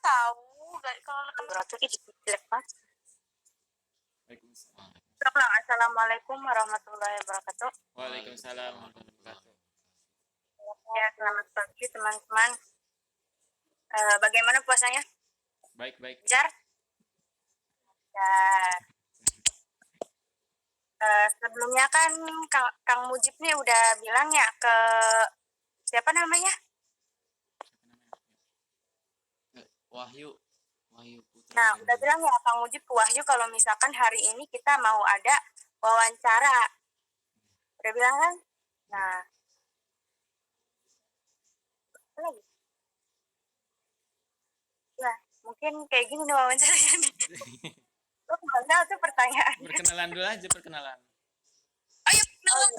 tahu. Kalau berarti jelek mas. Waalaikumsalam. Assalamualaikum warahmatullahi wabarakatuh. Waalaikumsalam warahmatullahi wabarakatuh. Ya, selamat pagi teman-teman. Bagaimana puasanya? Baik. Jar? Ya. Sebelumnya kan Kang Mujib nih udah bilang ya ke siapa namanya? Wahyu Putra. Nah, udah bilang ya Kang Mujib ke Wahyu kalau misalkan hari ini kita mau ada wawancara. Udah bilang kan? Nah, apa lagi? Ya, mungkin kayak gini nih wawancaranya nih. Lo kenal tuh pertanyaan. Perkenalan dulu aja, perkenalan. Ayo, kenalan.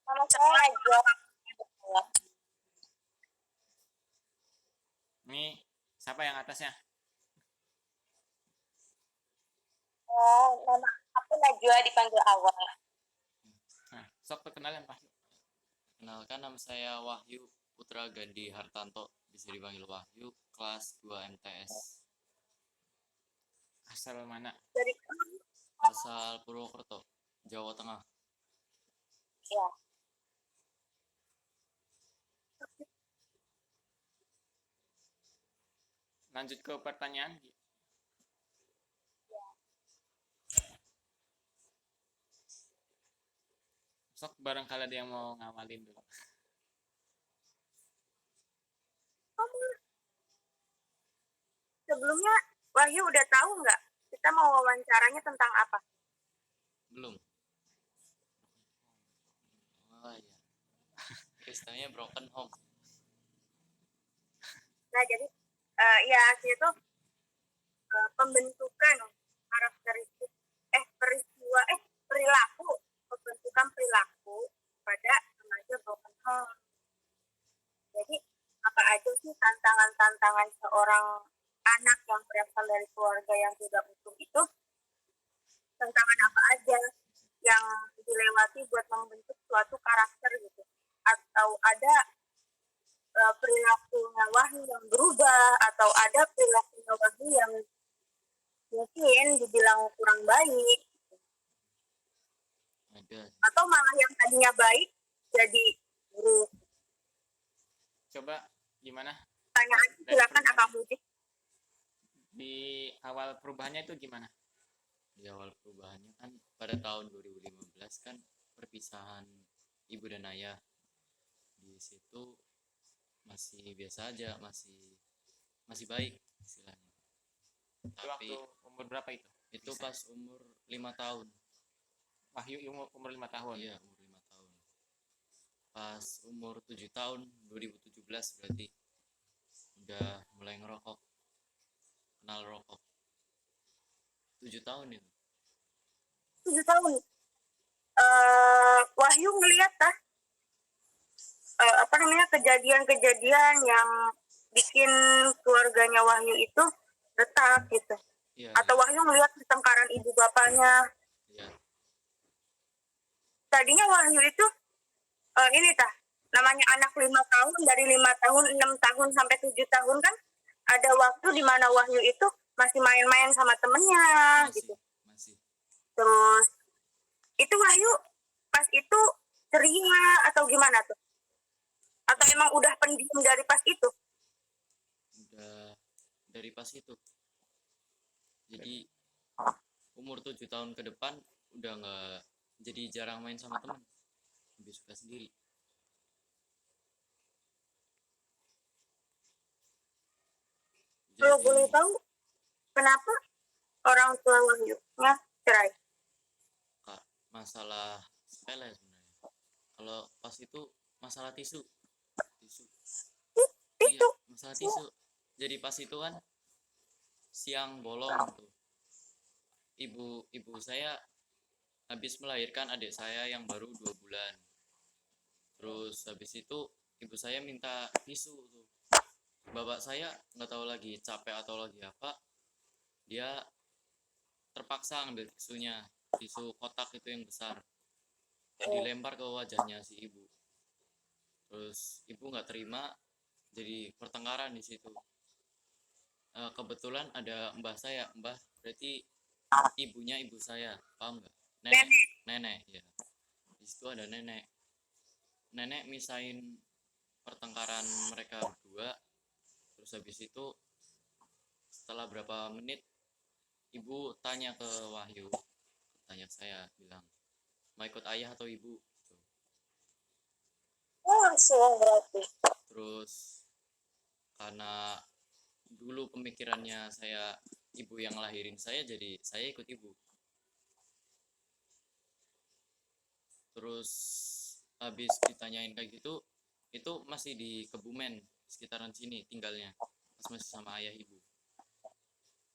Nama saya Najwa. Ini siapa yang atasnya? Nama aku Najwa, dipanggil Awal. Nah, sok perkenalan Pak. Kenalkan, nama saya Wahyu Putra Gandhi Hartanto, bisa dipanggil Wahyu, kelas 2 MTS. Asal mana? Dari Asal Purwokerto, Jawa Tengah. ya. Lanjut ke pertanyaan. Sok barangkali ada yang mau ngawalin dulu. Sebelumnya Wahyu udah tahu nggak kita mau wawancaranya tentang apa? Belum. Oh iya. Istilahnya broken home. Nah, jadi ya itu pembentukan karakteristik perilaku, pembentukan perilaku pada remaja broken home. Jadi apa aja sih tantangan seorang anak yang berasal dari keluarga yang tidak utuh itu? Tantangan apa aja yang dilewati buat membentuk suatu karakter gitu? Atau ada perilakunya Wahyu yang berubah, atau ada perilakunya Wahyu yang mungkin dibilang kurang baik, atau malah yang tadinya baik jadi buruk. Coba gimana? Pertanyaan silakan Akang Mujib. Di awal perubahannya itu gimana? Di awal perubahannya kan pada tahun 2015 kan perpisahan ibu dan ayah. Di situ masih biasa aja, masih baik istilahnya. Tapi waktu umur berapa itu? Itu pas umur 5 tahun. Wahyu umur 5 tahun. Iya, umur 5 tahun. Pas umur 7 tahun 2017 berarti udah mulai ngerokok. Kenal rokok. 7 tahun itu. 7 tahun. Wahyu ngelihat kejadian-kejadian yang bikin keluarganya Wahyu itu retak gitu. Iya, atau Wahyu ngelihat pertengkaran ibu bapaknya. Iya. Tadinya Wahyu itu namanya anak 5 tahun, dari 5 tahun, 6 tahun sampai 7 tahun kan ada waktu di mana Wahyu itu masih main-main sama temennya gitu. Masih. Terus itu Wahyu pas itu ceria atau gimana tuh? Atau emang udah pendiam dari pas itu? Udah dari pas itu. Jadi umur 7 tahun ke depan udah nggak, jadi jarang main sama teman, lebih suka sendiri. Kalau boleh tahu kenapa orang tua Wahyunya cerai? Masalah sepele sebenarnya. Kalau pas itu masalah tisu. Iya, masalah tisu. Jadi pas itu kan siang bolong tuh. Ibu saya habis melahirkan adik saya yang baru 2 bulan. Terus habis itu ibu saya minta tisu tuh. Bapak saya nggak tahu lagi capek atau lagi apa, dia terpaksa ngambil tisunya, tisu kotak itu yang besar, dilempar ke wajahnya si ibu. terus ibu nggak terima, jadi pertengkaran di situ. Kebetulan ada mbah saya, mbah berarti ibunya ibu saya, paham nggak? Nenek, Nenek. nenek ya. Di situ ada nenek. Nenek misahin pertengkaran mereka berdua. Terus habis itu setelah berapa menit ibu tanya ke Wahyu, tanya saya, bilang mau ikut ayah atau ibu gitu. Oh, langsung berarti. Terus karena dulu pemikirannya saya ibu yang lahirin saya, jadi saya ikut ibu. Terus habis ditanyain kayak gitu, itu masih di Kebumen sekitaran sini tinggalnya, pas masih sama ayah ibu.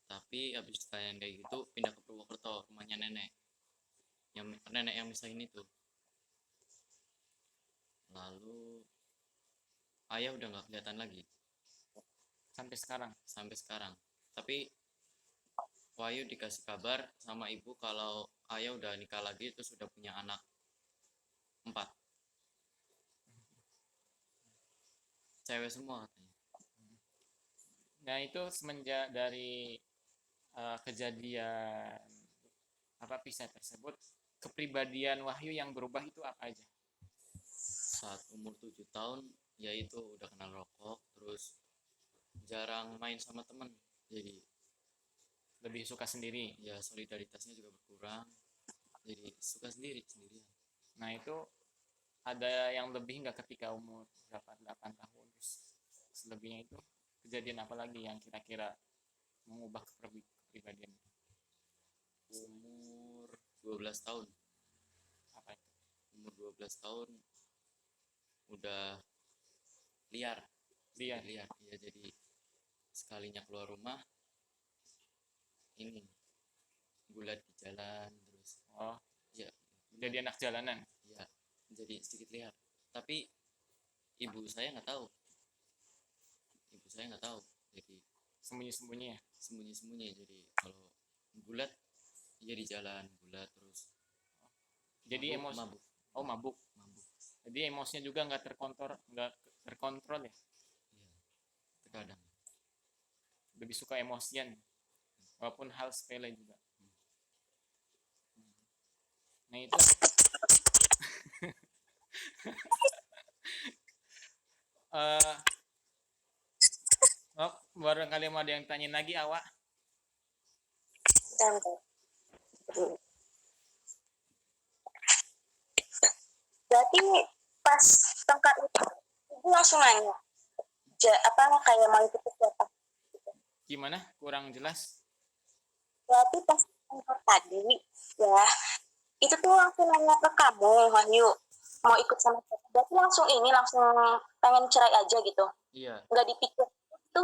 Tapi habis ditanyain kayak gitu pindah ke Purwokerto, rumahnya nenek yang misahin itu. Lalu ayah udah nggak kelihatan lagi sampai sekarang. Tapi Wahyu dikasih kabar sama ibu kalau ayah udah nikah lagi, terus udah punya anak 4, cewek semua katanya. Nah itu semenjak dari kejadian pisah tersebut, kepribadian Wahyu yang berubah itu apa aja? Saat umur 7 tahun yaitu udah kenal rokok, terus jarang main sama temen, jadi Lebih suka sendiri. ya solidaritasnya juga berkurang, jadi suka sendirian. Nah itu ada yang lebih nggak ketika umur berapa, 8 tahun terus selebihnya itu kejadian apa lagi yang kira-kira mengubah kepribadian itu? Umur 12 tahun Apa itu? umur 12 tahun udah liar Liar. ya, jadi sekalinya keluar rumah ini gulat di jalan, terus Oh, ya jadi anak jalanan. ya jadi sedikit liar. Tapi ibu saya nggak tahu, jadi Sembunyi-sembunyi ya. sembunyi, jadi kalau bulat ya di jalan bulat, terus Jadi mabuk. mabuk. Jadi emosinya juga nggak terkontrol ya. Iya, terkadang. Lebih suka emosian walaupun hal sepele juga. Nah itu barangkali mau ada yang tanyain lagi awak. Berarti pas tengkar itu ibu langsung nanya kayak mau ikut siapa. Gimana? Kurang jelas. Berarti pas tengkar tadi ya itu tuh langsung nanya ke kamu, Wahyu, mau ikut sama siapa. Berarti langsung pengen cerai aja gitu, Iya, nggak dipikir itu.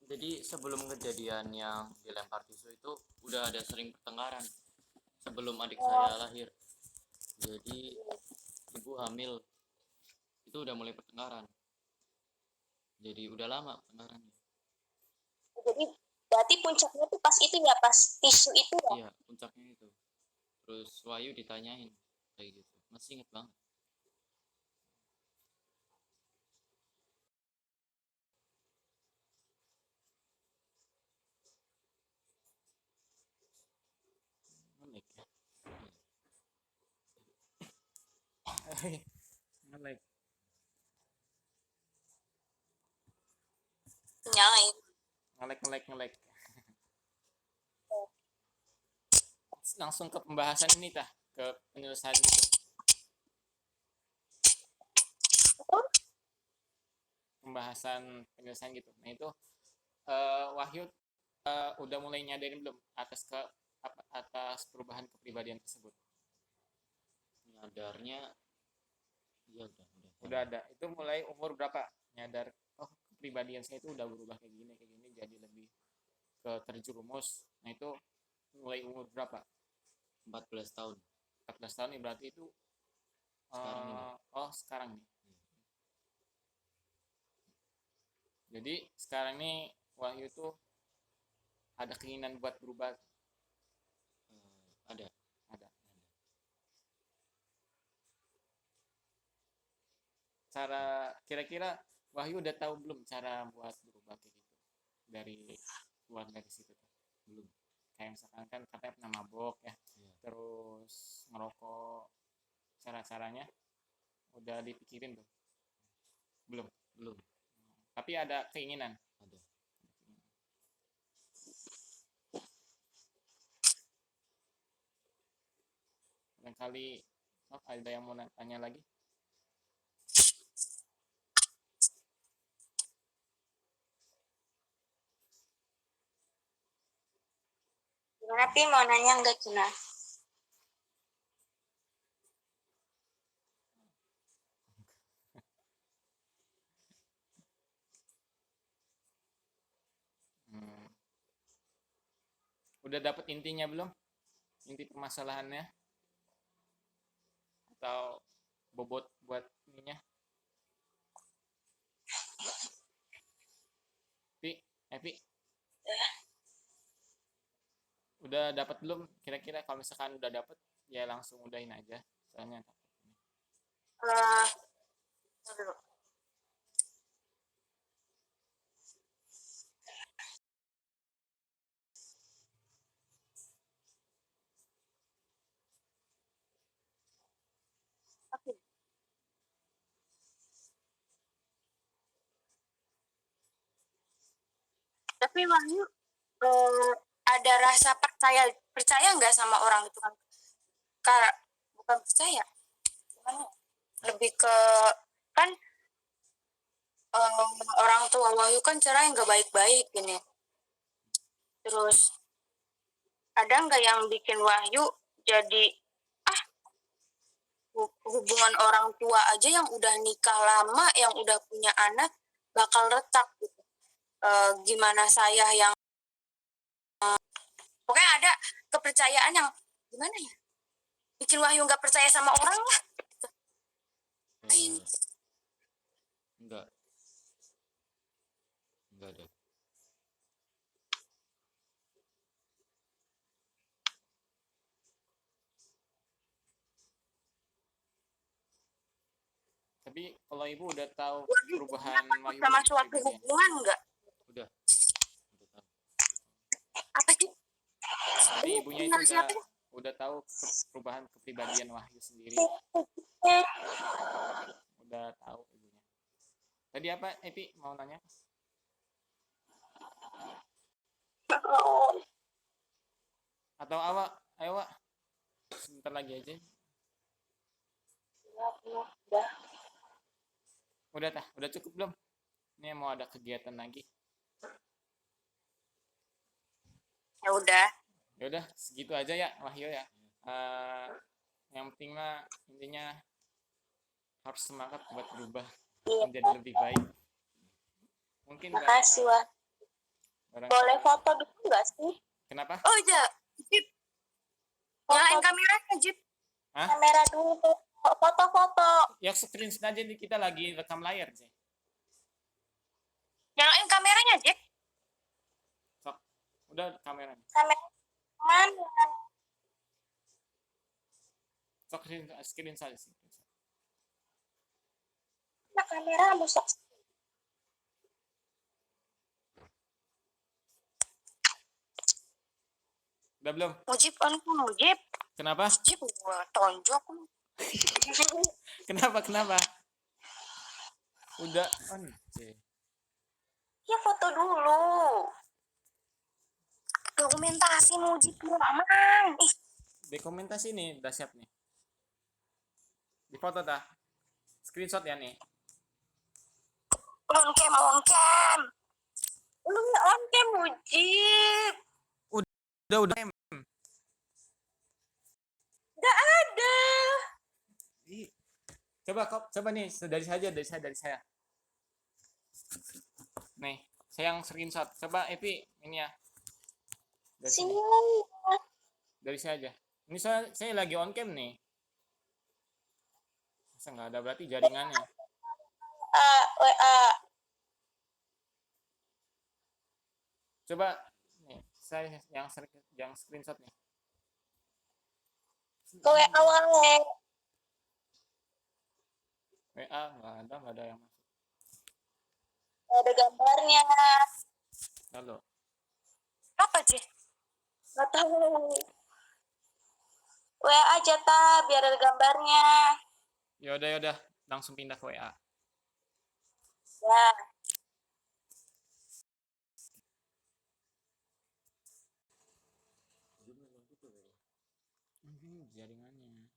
jadi sebelum kejadian yang dilempar tisu itu udah ada sering pertengkaran sebelum adik saya lahir. Jadi ibu hamil itu udah mulai pertengkaran, jadi udah lama pertengkarannya. Jadi berarti puncaknya tuh pas itu ya, pas tisu itu ya. Iya, puncaknya itu. Terus Wahyu ditanyain kayak gitu, masih inget banget. Nge-lag ya. Nge-lag. Nyalain. Nge-lag. Langsung ke pembahasan ini tah, ke penyelesaian gitu. Pembahasan penyelesaian gitu. Nah itu Wahyu udah mulai nyadarin belum atas perubahan kepribadian tersebut? Nyadarnya ya Udah ada. Itu mulai umur berapa? Nyadar, oh kepribadian saya itu udah berubah kayak gini, jadi lebih ke terjerumus. Nah itu mulai umur berapa? 14 tahun 14 tahun nih berarti itu sekarang ini. Sekarang nih. Jadi sekarang nih Wahyu tuh ada keinginan buat berubah. Ada. cara kira-kira Wahyu udah tahu belum cara buat berubah kayak gitu dari keluar dari situ tuh? Belum. Kayak misalkan kan katanya pernah mabok ya, Iya. terus ngerokok, cara-caranya udah dipikirin tuh? Belum. Belum Tapi ada keinginan. ada. Barangkali ada yang mau tanya lagi? Gimana Pi, mau nanya nggak Cina? Hmm. Udah dapet intinya belum? Inti permasalahannya? Atau bobot buat ininya? Pi, Pi, udah dapat belum? Kira-kira kalau misalkan udah dapet, ya langsung udahin aja. Soalnya Eh, dulu. Tapi, tapi Wahyu ada rasa percaya percaya nggak sama orang itu kan? Bukan percaya, gimana ya? Lebih ke kan orang tua Wahyu kan cerai nggak baik-baik gini. Terus ada nggak yang bikin Wahyu jadi hubungan orang tua aja yang udah nikah lama, yang udah punya anak bakal retak gitu. Gimana saya yang pokoknya ada kepercayaan yang gimana ya? Bikin Wahyu nggak percaya sama orang lah. Eh, enggak ada. tapi kalau ibu udah tahu Wahyu perubahan Wahyu sama belum suatu kepribadian? hubungan nggak? Udah tahu. Apa sih? Tapi Ini ibunya itu kenal siapa sih? udah tahu perubahan kepribadian Wahyu sendiri. Udah tahu ibunya. Tadi apa, Epi mau nanya? Atau awak, ayo Wak, sebentar lagi aja. Udah tah, udah cukup belum? Ini mau ada kegiatan lagi. Ya udah. Ya udah, segitu aja ya, Wahyu ya. Yang penting mah intinya harus semangat buat berubah menjadi lebih baik. Mungkin Makasih Wah. Boleh foto dulu nggak sih? Kenapa? Oh iya, Jip. Nyalain kameranya Jip. Hah? Kamera dulu. Foto-foto. Ya screenshot aja nih, kita lagi rekam layar sih. Nyalain kameranya Jip. Sok, udah kameranya. Kamera mana? Sok screenshot. Nah, kamera rusak. Udah belum? Mujib on Mujib. Kenapa? Mujib gua tonjok. Kenapa? Udah on. Ya foto dulu. Dokumentasi Mujib lu aman. Ih, Dokumentasi nih, udah siap nih. Di foto dah. Screenshot ya nih. on cam. Lu nggak on cam Mujib. Udah. Nggak ada. Coba nih, dari saya. Nih, saya yang screenshot. Coba Epi, ini ya. Dari sini. Dari saya aja. Ini saya lagi on cam nih. Masa nggak ada, berarti jaringannya. WA. Coba nih, saya yang screenshot nih. Ke WA awalnya. WA nggak ada yang masuk. Nggak ada gambarnya. Halo. Apa sih? Nggak tahu. WA aja biar ada gambarnya. Yaudah, langsung pindah ke WA. Ya. Jaringannya.